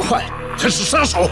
快，他是杀手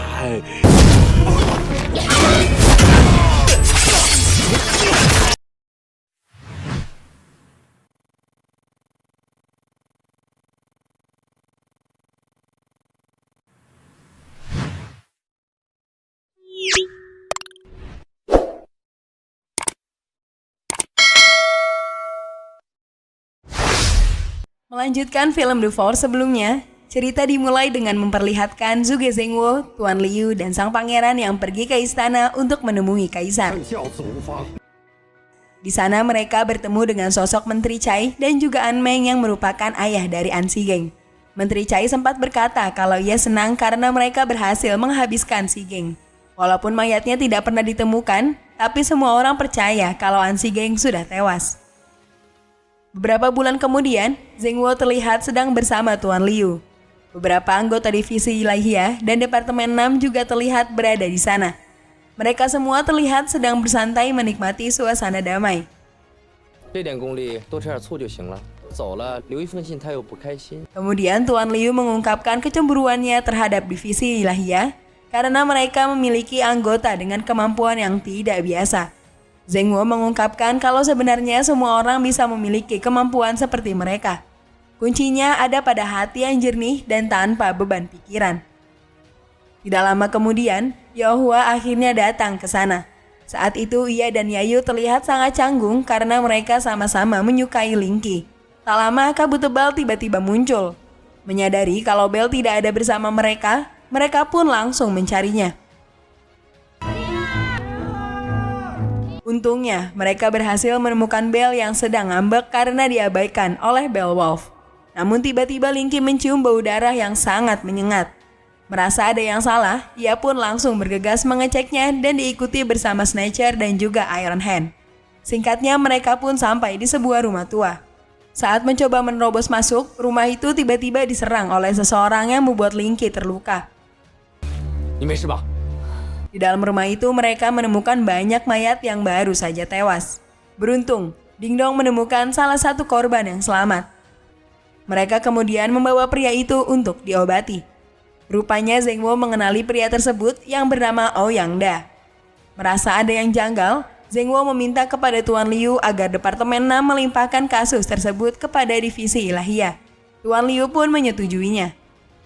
！Melanjutkan film The Force sebelumnya, cerita dimulai dengan memperlihatkan Zhuge Zhenguo, Tuan Liu, dan sang pangeran yang pergi ke istana untuk menemui kaisar. Di sana mereka bertemu dengan sosok Menteri Cai dan juga An Meng yang merupakan ayah dari An Xigeng. Menteri Cai sempat berkata kalau ia senang karena mereka berhasil menghabiskan Xigeng. Walaupun mayatnya tidak pernah ditemukan, tapi semua orang percaya kalau An Xigeng sudah tewas. Beberapa bulan kemudian, Zhenguo terlihat sedang bersama Tuan Liu. Beberapa anggota divisi Ilahiyah dan Departemen 6 juga terlihat berada di sana. Mereka semua terlihat sedang bersantai menikmati suasana damai. Kemudian Tuan Liu mengungkapkan kecemburuannya terhadap divisi Ilahiyah karena mereka memiliki anggota dengan kemampuan yang tidak biasa. Zhenguo mengungkapkan kalau sebenarnya semua orang bisa memiliki kemampuan seperti mereka. Kuncinya ada pada hati yang jernih dan tanpa beban pikiran. Tidak lama kemudian, Yaohua akhirnya datang ke sana. Saat itu ia dan Yayu terlihat sangat canggung karena mereka sama-sama menyukai Linky. Tak lama kabut tebal tiba-tiba muncul. Menyadari kalau Bel tidak ada bersama mereka, mereka pun langsung mencarinya. Untungnya, mereka berhasil menemukan Bel yang sedang ngambek karena diabaikan oleh Beowulf. Namun tiba-tiba Linky mencium bau darah yang sangat menyengat. Merasa ada yang salah, ia pun langsung bergegas mengeceknya dan diikuti bersama Snatcher dan juga Iron Hand. Singkatnya, mereka pun sampai di sebuah rumah tua. Saat mencoba menerobos masuk, rumah itu tiba-tiba diserang oleh seseorang yang membuat Linky terluka. Di dalam rumah itu mereka menemukan banyak mayat yang baru saja tewas. Beruntung, Ding Dong menemukan salah satu korban yang selamat. Mereka kemudian membawa pria itu untuk diobati. Rupanya Zhenguo mengenali pria tersebut yang bernama Ouyang Da. Merasa ada yang janggal, Zhenguo meminta kepada Tuan Liu agar Departemen 6 melimpahkan kasus tersebut kepada divisi Ilahiyah. Tuan Liu pun menyetujuinya.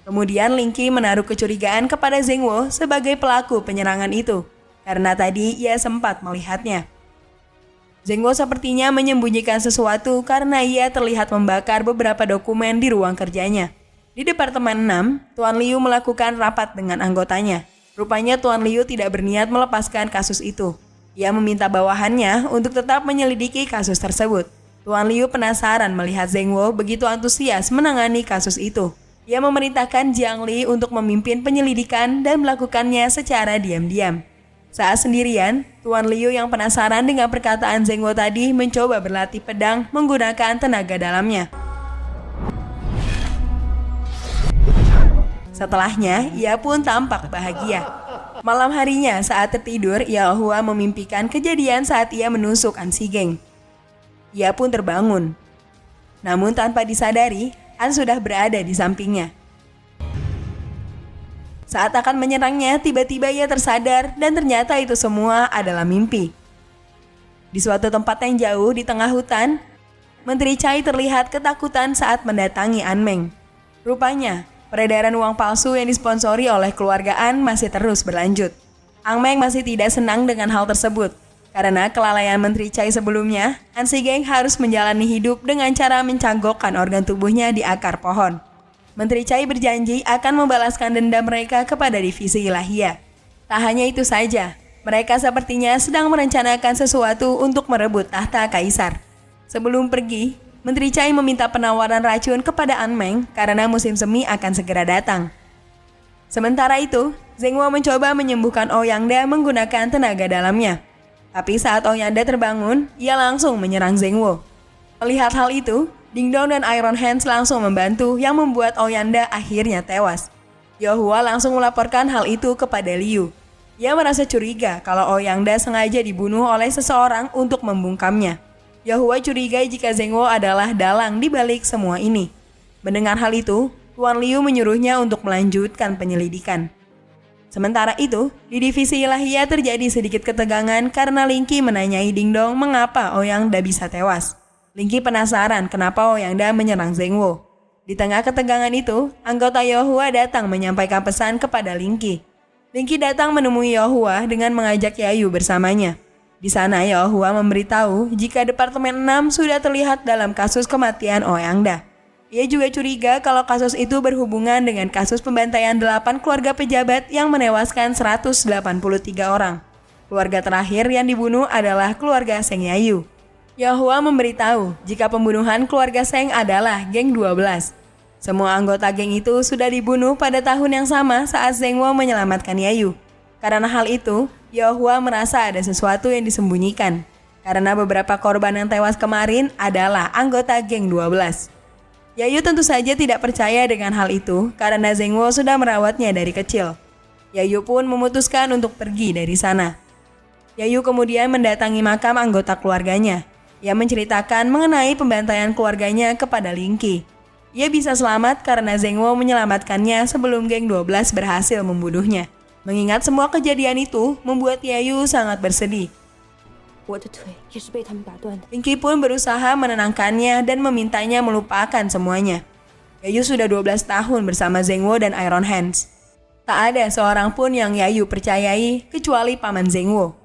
Kemudian Linky menaruh kecurigaan kepada Zhenguo sebagai pelaku penyerangan itu, karena tadi ia sempat melihatnya. Zhenguo sepertinya menyembunyikan sesuatu karena ia terlihat membakar beberapa dokumen di ruang kerjanya. Di Departemen 6, Tuan Liu melakukan rapat dengan anggotanya. Rupanya Tuan Liu tidak berniat melepaskan kasus itu. Ia meminta bawahannya untuk tetap menyelidiki kasus tersebut. Tuan Liu penasaran melihat Zhenguo begitu antusias menangani kasus itu. Ia memerintahkan Jiang Li untuk memimpin penyelidikan dan melakukannya secara diam-diam. Saat sendirian, Tuan Liu yang penasaran dengan perkataan Zhenguo tadi mencoba berlatih pedang menggunakan tenaga dalamnya. Setelahnya, ia pun tampak bahagia. Malam harinya saat tertidur, Yaohua memimpikan kejadian saat ia menusuk An Xigeng. Ia pun terbangun. Namun tanpa disadari, An sudah berada di sampingnya. Saat akan menyerangnya, tiba-tiba ia tersadar dan ternyata itu semua adalah mimpi. Di suatu tempat yang jauh di tengah hutan, Menteri Cai terlihat ketakutan saat mendatangi An Meng. Rupanya, peredaran uang palsu yang disponsori oleh keluarga An masih terus berlanjut. An Meng masih tidak senang dengan hal tersebut. Karena kelalaian Menteri Cai sebelumnya, An Xigeng harus menjalani hidup dengan cara mencanggokkan organ tubuhnya di akar pohon. Menteri Cai berjanji akan membalaskan dendam mereka kepada divisi Ilahiyah. Tak hanya itu saja, mereka sepertinya sedang merencanakan sesuatu untuk merebut tahta kaisar. Sebelum pergi, Menteri Cai meminta penawaran racun kepada An Meng karena musim semi akan segera datang. Sementara itu, Zhengwo mencoba menyembuhkan Ouyangda menggunakan tenaga dalamnya. Tapi saat Ouyangda terbangun, ia langsung menyerang Zhengwo. Melihat hal itu, Dingdong dan Iron Hands langsung membantu yang membuat Ouyangda akhirnya tewas. Yohua langsung melaporkan hal itu kepada Liu. Ia merasa curiga kalau Ouyangda sengaja dibunuh oleh seseorang untuk membungkamnya. Yohua curiga jika Zhengwo adalah dalang di balik semua ini. Mendengar hal itu, Tuan Liu menyuruhnya untuk melanjutkan penyelidikan. Sementara itu, di divisi ilahiyah terjadi sedikit ketegangan karena Lingqi menanyai Dingdong mengapa Ouyangda bisa tewas. Lingqi penasaran kenapa Ouyangda menyerang Zhengwo. Di tengah ketegangan itu, anggota Yohua datang menyampaikan pesan kepada Lingqi. Lingqi datang menemui Yohua dengan mengajak Yayu bersamanya. Di sana Yohua memberitahu jika Departemen 6 sudah terlihat dalam kasus kematian Ouyangda. Ia juga curiga kalau kasus itu berhubungan dengan kasus pembantaian 8 keluarga pejabat yang menewaskan 183 orang. Keluarga terakhir yang dibunuh adalah keluarga Seng Yayu. Yohua memberitahu jika pembunuhan keluarga Seng adalah geng 12. Semua anggota geng itu sudah dibunuh pada tahun yang sama saat Zhengwo menyelamatkan Yayu. Karena hal itu, Yohua merasa ada sesuatu yang disembunyikan. Karena beberapa korban yang tewas kemarin adalah anggota geng 12. Yayu tentu saja tidak percaya dengan hal itu karena Zhengwo sudah merawatnya dari kecil. Yayu pun memutuskan untuk pergi dari sana. Yayu kemudian mendatangi makam anggota keluarganya. Ia menceritakan mengenai pembantaian keluarganya kepada Lingqi. Ia bisa selamat karena Zhengwo menyelamatkannya sebelum geng 12 berhasil membunuhnya. Mengingat semua kejadian itu membuat Yayu sangat bersedih. Lingqi pun berusaha menenangkannya dan memintanya melupakan semuanya. Yayu sudah 12 tahun bersama Zhengwo dan Iron Hands. Tak ada seorang pun yang Yayu percayai kecuali paman Zhengwo.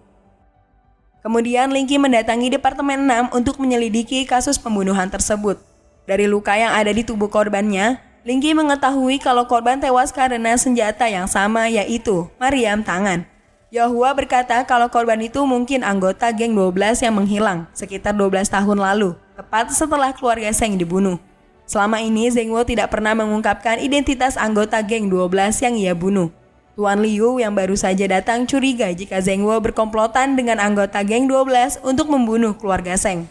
Kemudian Lingqi mendatangi Departemen 6 untuk menyelidiki kasus pembunuhan tersebut. Dari luka yang ada di tubuh korbannya, Lingqi mengetahui kalau korban tewas karena senjata yang sama yaitu meriam tangan. Yohua berkata kalau korban itu mungkin anggota geng 12 yang menghilang sekitar 12 tahun lalu, tepat setelah keluarga Seng dibunuh. Selama ini Zhengwo tidak pernah mengungkapkan identitas anggota geng 12 yang ia bunuh. Tuan Liu yang baru saja datang curiga jika Zhengwo berkomplotan dengan anggota geng 12 untuk membunuh keluarga Seng.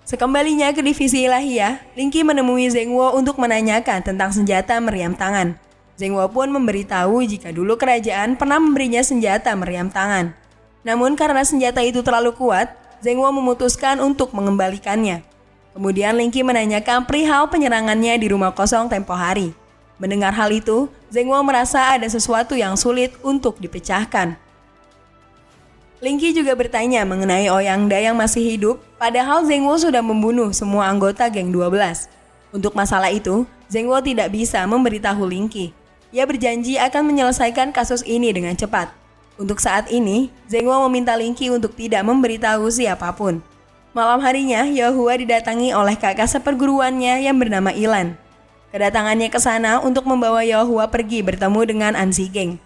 Sekembalinya ke divisi ilahiyah, Lingqi menemui Zhengwo untuk menanyakan tentang senjata meriam tangan. Zhengwo pun memberitahu jika dulu kerajaan pernah memberinya senjata meriam tangan. Namun karena senjata itu terlalu kuat, Zhengwo memutuskan untuk mengembalikannya. Kemudian Lingqi menanyakan perihal penyerangannya di rumah kosong tempo hari. Mendengar hal itu, Zhengwo merasa ada sesuatu yang sulit untuk dipecahkan. Lingqi juga bertanya mengenai Ouyangda yang masih hidup, padahal Zhengwo sudah membunuh semua anggota geng 12. Untuk masalah itu, Zhengwo tidak bisa memberitahu Lingqi. Ia berjanji akan menyelesaikan kasus ini dengan cepat. Untuk saat ini, Zhengwo meminta Lingqi untuk tidak memberitahu siapapun. Malam harinya, Yohua didatangi oleh kakak seperguruannya yang bernama Ilan. Kedatangannya ke sana untuk membawa Yohua pergi bertemu dengan Ansi Geng.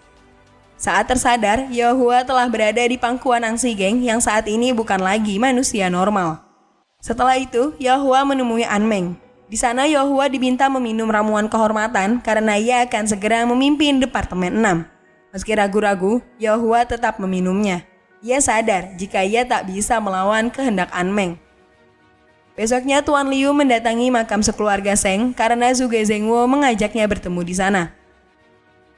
Saat tersadar, Yohua telah berada di pangkuan Ansi Geng yang saat ini bukan lagi manusia normal. Setelah itu, Yohua menemui Anmeng. Di sana Yohua diminta meminum ramuan kehormatan karena ia akan segera memimpin Departemen 6. Meski ragu-ragu, Yohua tetap meminumnya. Ia sadar jika ia tak bisa melawan kehendak Anmeng. Besoknya Tuan Liu mendatangi makam sekeluarga Seng karena Zhuge Zhengwo mengajaknya bertemu di sana.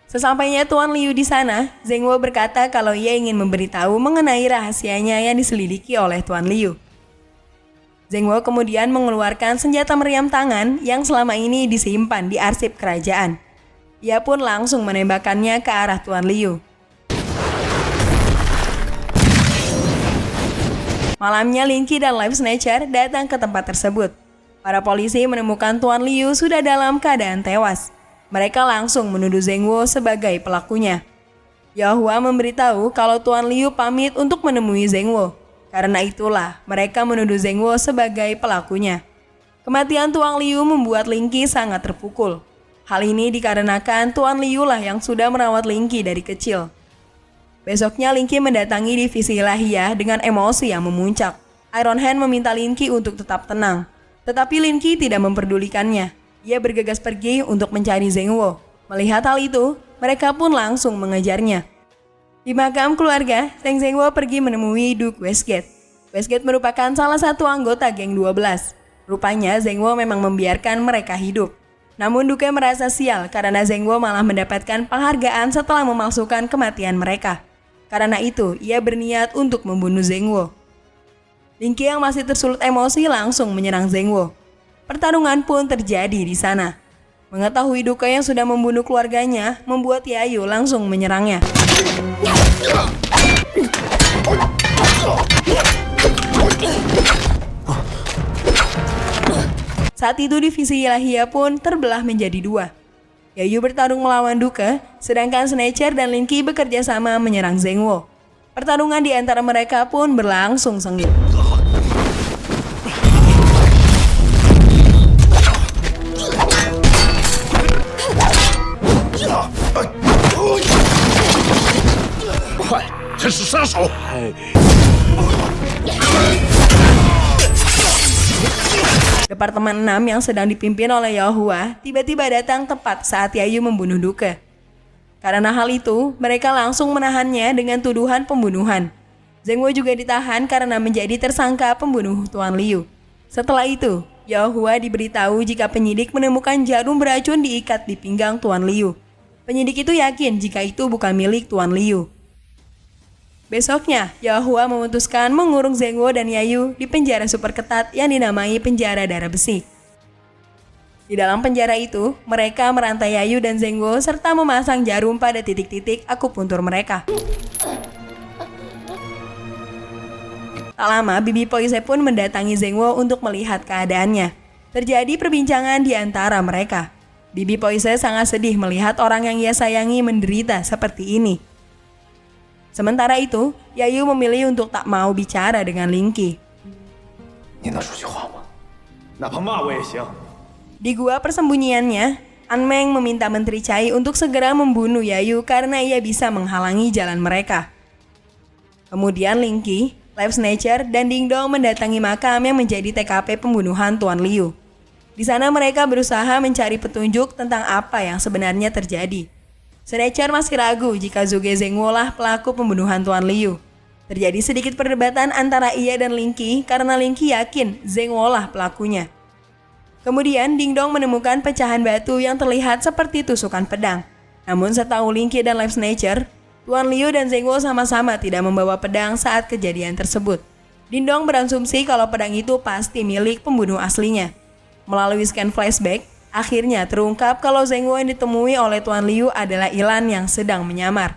Sesampainya Tuan Liu di sana, Zhengwo berkata kalau ia ingin memberitahu mengenai rahasianya yang diselidiki oleh Tuan Liu. Zhengwo kemudian mengeluarkan senjata meriam tangan yang selama ini disimpan di arsip kerajaan. Ia pun langsung menembakkannya ke arah Tuan Liu. Malamnya Lingqi dan Life Snatcher datang ke tempat tersebut. Para polisi menemukan Tuan Liu sudah dalam keadaan tewas. Mereka langsung menuduh Zhengwo sebagai pelakunya. Yohua memberitahu kalau Tuan Liu pamit untuk menemui Zhengwo. Karena itulah mereka menuduh Zhengwo sebagai pelakunya. Kematian Tuan Liu membuat Lingqi sangat terpukul. Hal ini dikarenakan Tuan Liu lah yang sudah merawat Lingqi dari kecil. Besoknya Lingqi mendatangi divisi ilahiyah dengan emosi yang memuncak. Iron Hand meminta Lingqi untuk tetap tenang. Tetapi Lingqi tidak memperdulikannya. Ia bergegas pergi untuk mencari Zhengwo. Melihat hal itu, mereka pun langsung mengejarnya. Di makam keluarga, Seng Zengwo pergi menemui Duke Westgate. Westgate merupakan salah satu anggota geng 12. Rupanya Zengwo memang membiarkan mereka hidup. Namun Duke merasa sial karena Zengwo malah mendapatkan penghargaan setelah memalsukan kematian mereka. Karena itu, ia berniat untuk membunuh Zengwo. Linky yang masih tersulut emosi langsung menyerang Zengwo. Pertarungan pun terjadi di sana. Mengetahui Duke yang sudah membunuh keluarganya, membuat Yayu langsung menyerangnya. Saat itu divisi Ilahiyah pun terbelah menjadi dua. Yayu bertarung melawan Duke, sedangkan Snatcher dan Linky bekerja sama menyerang Zengwo. Pertarungan di antara mereka pun berlangsung sengit. Departemen 6 yang sedang dipimpin oleh Yahua tiba-tiba datang tepat saat Yayu membunuh Duke. Karena hal itu, mereka langsung menahannya dengan tuduhan pembunuhan. Zengwo juga ditahan karena menjadi tersangka pembunuh Tuan Liu. Setelah itu, Yahua diberitahu jika penyidik menemukan jarum beracun diikat di pinggang Tuan Liu. Penyidik itu yakin jika itu bukan milik Tuan Liu. Besoknya, Yahua memutuskan mengurung Zengwo dan Yayu di penjara super ketat yang dinamai penjara darah besi. Di dalam penjara itu, mereka merantai Yayu dan Zengwo serta memasang jarum pada titik-titik akupuntur mereka. Tak lama, Bibi Poise pun mendatangi Zengwo untuk melihat keadaannya. Terjadi perbincangan di antara mereka. Bibi Poise sangat sedih melihat orang yang ia sayangi menderita seperti ini. Sementara itu, Yayu memilih untuk tak mau bicara dengan Linky. Di gua persembunyiannya, Anmeng meminta Menteri Cai untuk segera membunuh Yayu karena ia bisa menghalangi jalan mereka. Kemudian Linky, Life Snatcher, dan Ding Dong mendatangi makam yang menjadi TKP pembunuhan Tuan Liu. Di sana mereka berusaha mencari petunjuk tentang apa yang sebenarnya terjadi. Snatcher masih ragu jika Zhuge Zengwo lah pelaku pembunuhan Tuan Liu. Terjadi sedikit perdebatan antara ia dan Linky karena Linky yakin Zengwo lah pelakunya. Kemudian Ding Dong menemukan pecahan batu yang terlihat seperti tusukan pedang. Namun setahu Linky dan Life Snatcher, Tuan Liu dan Zengwo sama-sama tidak membawa pedang saat kejadian tersebut. Ding Dong berasumsi kalau pedang itu pasti milik pembunuh aslinya. Melalui scan flashback, akhirnya terungkap kalau Zengwo yang ditemui oleh Tuan Liu adalah Ilan yang sedang menyamar.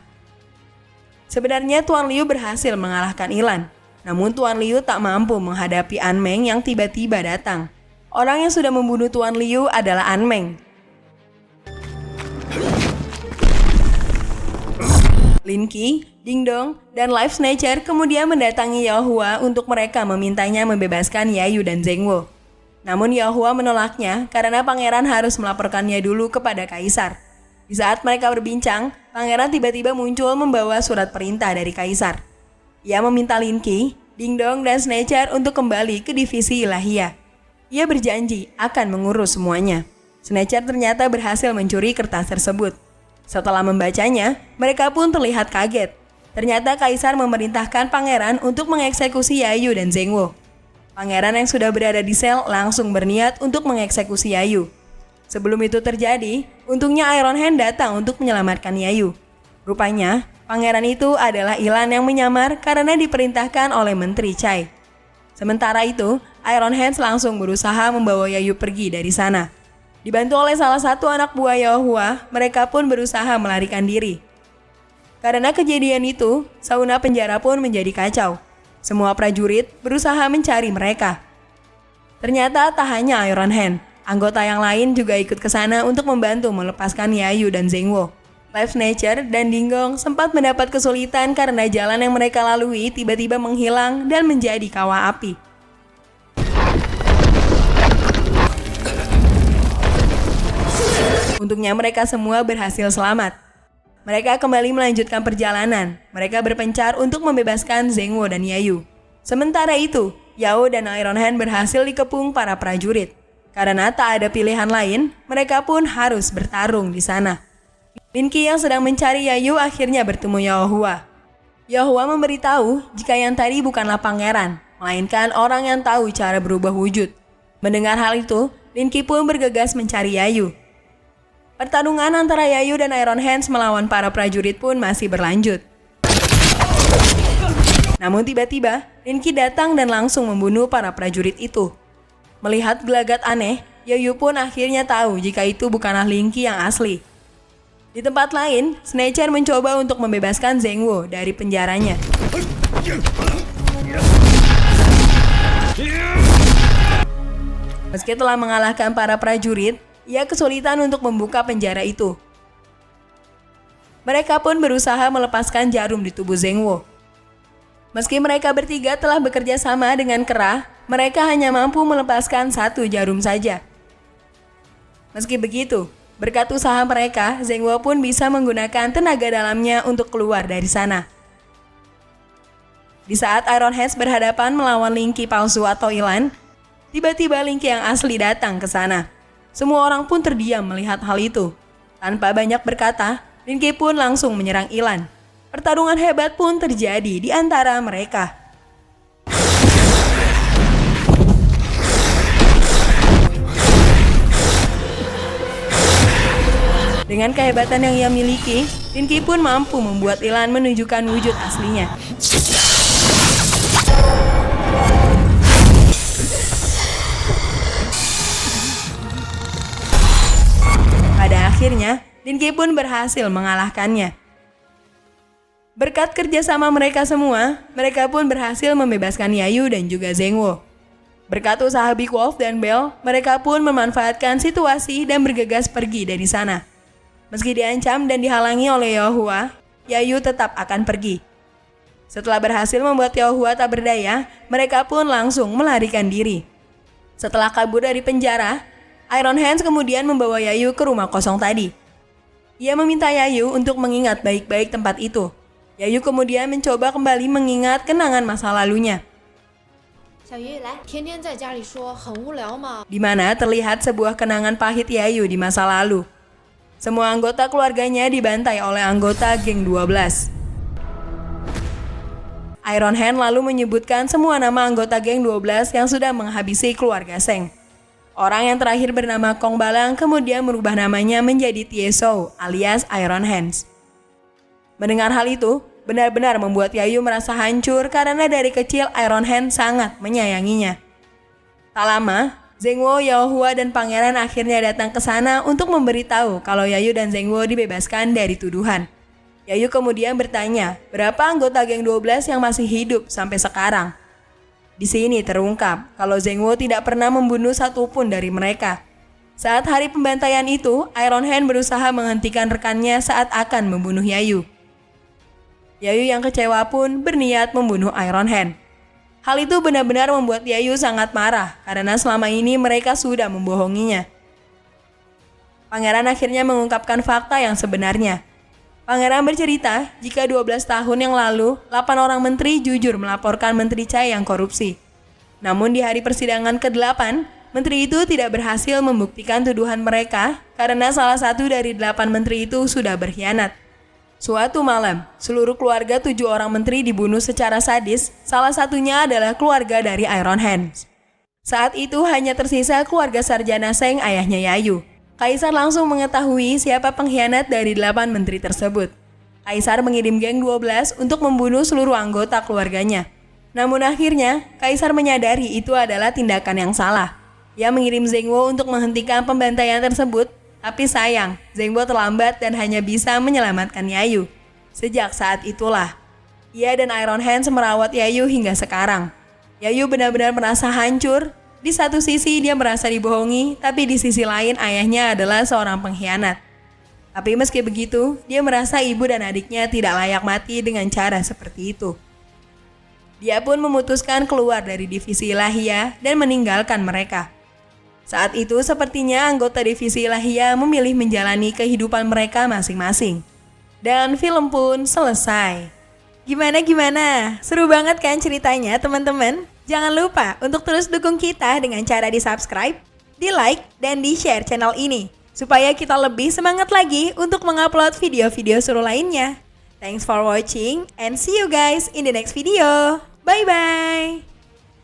Sebenarnya Tuan Liu berhasil mengalahkan Ilan, namun Tuan Liu tak mampu menghadapi Anmeng yang tiba-tiba datang. Orang yang sudah membunuh Tuan Liu adalah Anmeng. Linky, Ding Dong, dan Life Snatcher kemudian mendatangi Yahua untuk mereka memintanya membebaskan Yayu dan Zengwo. Namun Yahua menolaknya karena pangeran harus melaporkannya dulu kepada Kaisar. Di saat mereka berbincang, pangeran tiba-tiba muncul membawa surat perintah dari Kaisar. Ia meminta Linky, Ding Dong, dan Snatcher untuk kembali ke divisi Ilahiyah. Ia berjanji akan mengurus semuanya. Snatcher ternyata berhasil mencuri kertas tersebut. Setelah membacanya, mereka pun terlihat kaget. Ternyata Kaisar memerintahkan pangeran untuk mengeksekusi Yayu dan Zengwo. Pangeran yang sudah berada di sel langsung berniat untuk mengeksekusi Yayu. Sebelum itu terjadi, untungnya Iron Hand datang untuk menyelamatkan Yayu. Rupanya, pangeran itu adalah Ilan yang menyamar karena diperintahkan oleh Menteri Cai. Sementara itu, Iron Hands langsung berusaha membawa Yayu pergi dari sana. Dibantu oleh salah satu anak buah Yahua, mereka pun berusaha melarikan diri. Karena kejadian itu, sauna penjara pun menjadi kacau. Semua prajurit berusaha mencari mereka. Ternyata tak hanya Iron Hand, anggota yang lain juga ikut ke sana untuk membantu melepaskan Yayu dan Zengwo. Life Snatcher dan Ding Dong sempat mendapat kesulitan karena jalan yang mereka lalui tiba-tiba menghilang dan menjadi kawah api. Untungnya mereka semua berhasil selamat. Mereka kembali melanjutkan perjalanan. Mereka berpencar untuk membebaskan Zengwo dan Yayu. Sementara itu, Yao dan Iron Hand berhasil dikepung para prajurit. Karena tak ada pilihan lain, mereka pun harus bertarung di sana. Linki yang sedang mencari Yayu akhirnya bertemu Yaohua. Yaohua memberitahu jika yang tadi bukanlah pangeran, melainkan orang yang tahu cara berubah wujud. Mendengar hal itu, Linki pun bergegas mencari Yayu. Pertarungan antara Yayu dan Iron Hands melawan para prajurit pun masih berlanjut. Namun tiba-tiba, Linki datang dan langsung membunuh para prajurit itu. Melihat gelagat aneh, Yayu pun akhirnya tahu jika itu bukanlah Linki yang asli. Di tempat lain, Snatcher mencoba untuk membebaskan Zhengwo dari penjaranya. Meski telah mengalahkan para prajurit, ia kesulitan untuk membuka penjara itu. Mereka pun berusaha melepaskan jarum di tubuh Zhengwo. Meski mereka bertiga telah bekerja sama dengan kerah, mereka hanya mampu melepaskan satu jarum saja. Meski begitu, berkat usaha mereka, Zhengwo pun bisa menggunakan tenaga dalamnya untuk keluar dari sana. Di saat Iron Hands berhadapan melawan Linki palsu atau Ilan, tiba-tiba Linki yang asli datang ke sana. Semua orang pun terdiam melihat hal itu. Tanpa banyak berkata, Linki pun langsung menyerang Ilan. Pertarungan hebat pun terjadi di antara mereka. Dengan kehebatan yang ia miliki, Linki pun mampu membuat Ilan menunjukkan wujud aslinya. Pada akhirnya, Linki pun berhasil mengalahkannya. Berkat kerjasama mereka semua, mereka pun berhasil membebaskan Yayu dan juga Zhengwo. Berkat usaha Big Wolf dan Bell, mereka pun memanfaatkan situasi dan bergegas pergi dari sana. Meski diancam dan dihalangi oleh Yaohua, Yayu tetap akan pergi. Setelah berhasil membuat Yaohua tak berdaya, mereka pun langsung melarikan diri. Setelah kabur dari penjara, Iron Hands kemudian membawa Yayu ke rumah kosong tadi. Ia meminta Yayu untuk mengingat baik-baik tempat itu. Yayu kemudian mencoba kembali mengingat kenangan masa lalunya, di mana terlihat sebuah kenangan pahit Yayu di masa lalu. Semua anggota keluarganya dibantai oleh anggota geng 12. Iron Hand lalu menyebutkan semua nama anggota geng 12 yang sudah menghabisi keluarga Seng. Orang yang terakhir bernama Kong Balang kemudian merubah namanya menjadi Tiesou alias Iron Hands. Mendengar hal itu, benar-benar membuat Yayu merasa hancur karena dari kecil Iron Hands sangat menyayanginya. Tak lama, Zhengwo, Yaohua, dan pangeran akhirnya datang ke sana untuk memberitahu kalau Yayu dan Zhengwo dibebaskan dari tuduhan. Yayu kemudian bertanya, berapa anggota geng 12 yang masih hidup sampai sekarang? Di sini terungkap kalau Zhengwo tidak pernah membunuh satupun dari mereka. Saat hari pembantaian itu, Iron Hand berusaha menghentikan rekannya saat akan membunuh Yayu. Yayu yang kecewa pun berniat membunuh Iron Hand. Hal itu benar-benar membuat Yayu sangat marah karena selama ini mereka sudah membohonginya. Pangeran akhirnya mengungkapkan fakta yang sebenarnya. Pangeran bercerita jika 12 tahun yang lalu, 8 orang menteri jujur melaporkan Menteri Chai yang korupsi. Namun di hari persidangan ke-8, menteri itu tidak berhasil membuktikan tuduhan mereka karena salah satu dari 8 menteri itu sudah berkhianat. Suatu malam, seluruh keluarga 7 orang menteri dibunuh secara sadis, salah satunya adalah keluarga dari Iron Hands. Saat itu hanya tersisa keluarga Sarjana Seng, ayahnya Yayu. Kaisar langsung mengetahui siapa pengkhianat dari 8 menteri tersebut. Kaisar mengirim geng 12 untuk membunuh seluruh anggota keluarganya. Namun akhirnya, Kaisar menyadari itu adalah tindakan yang salah. Ia mengirim Zhengwo untuk menghentikan pembantaian tersebut, tapi sayang, Zhengwo terlambat dan hanya bisa menyelamatkan Yayu. Sejak saat itulah, ia dan Iron Hands merawat Yayu hingga sekarang. Yayu benar-benar merasa hancur. Di satu sisi dia merasa dibohongi, tapi di sisi lain ayahnya adalah seorang pengkhianat. Tapi meski begitu, dia merasa ibu dan adiknya tidak layak mati dengan cara seperti itu. Dia pun memutuskan keluar dari divisi Ilahiyah dan meninggalkan mereka. Saat itu sepertinya anggota divisi Ilahiyah memilih menjalani kehidupan mereka masing-masing. Dan film pun selesai. Gimana? Seru banget kan ceritanya teman-teman? Jangan lupa untuk terus dukung kita dengan cara di subscribe, di like, dan di share channel ini. supaya kita lebih semangat lagi untuk mengupload video-video seru lainnya. Thanks for watching and see you guys in the next video. Bye-bye!